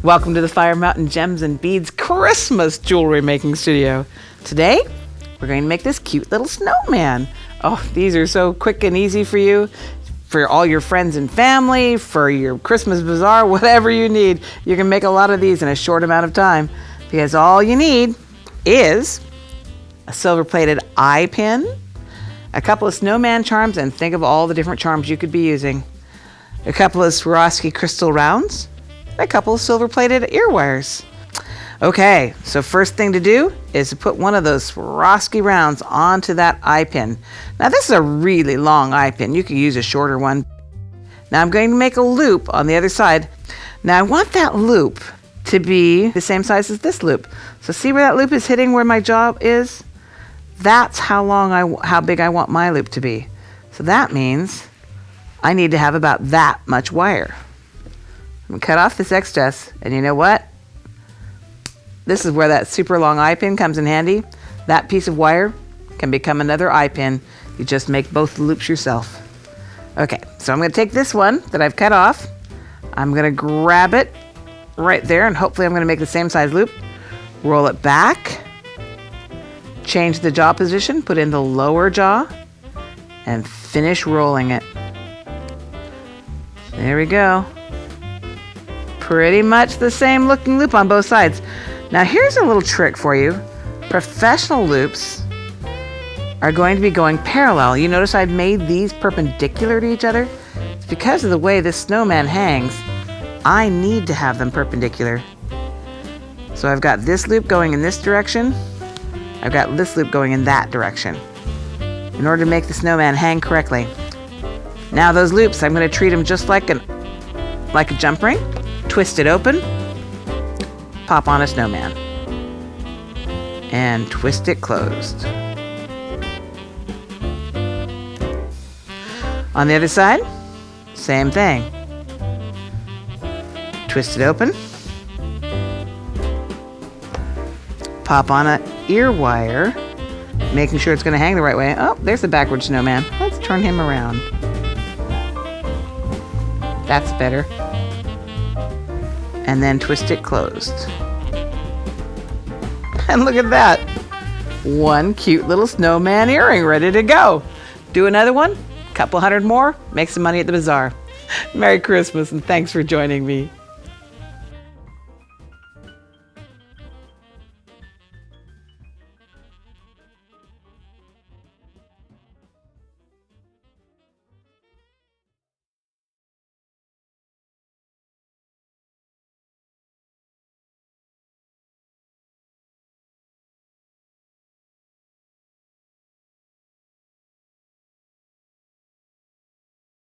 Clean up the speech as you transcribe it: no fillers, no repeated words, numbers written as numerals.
Welcome to the Fire Mountain Gems and Beads Christmas Jewelry Making Studio. Today, we're going to make this cute little snowman. Oh, these are so quick and easy for you, for all your friends and family, for your Christmas bazaar, whatever you need. You can make a lot of these in a short amount of time because all you need is a silver-plated eye pin, a couple of snowman charms, and think of all the different charms you could be using, a couple of Swarovski crystal rounds, a couple of silver-plated ear wires. Okay, so first thing to do is to put one of those Swarovski rounds onto that eye pin. Now this is a really long eye pin. You could use a shorter one. Now I'm going to make a loop on the other side. Now I want that loop to be the same size as this loop. So see where that loop is hitting where my jaw is? That's how big I want my loop to be. So that means I need to have about that much wire. I'm gonna cut off this excess, and you know what? This is where that super long eye pin comes in handy. That piece of wire can become another eye pin. You just make both the loops yourself. Okay, so I'm gonna take this one that I've cut off. I'm gonna grab it right there, and hopefully I'm gonna make the same size loop. Roll it back, change the jaw position, put in the lower jaw, and finish rolling it. There we go. Pretty much the same looking loop on both sides. Now here's a little trick for you. Professional loops are going to be going parallel. You notice I've made these perpendicular to each other? It's because of the way this snowman hangs. I need to have them perpendicular. So I've got this loop going in this direction. I've got this loop going in that direction in order to make the snowman hang correctly. Now those loops, I'm going to treat them just like a jump ring. Twist it open, pop on a snowman, and twist it closed. On the other side, same thing. Twist it open, pop on an ear wire, making sure it's going to hang the right way. Oh, there's the backward snowman. Let's turn him around. That's better. And then twist it closed. And look at that. One cute little snowman earring ready to go. Do another one, couple hundred more, make some money at the bazaar. Merry Christmas and thanks for joining me.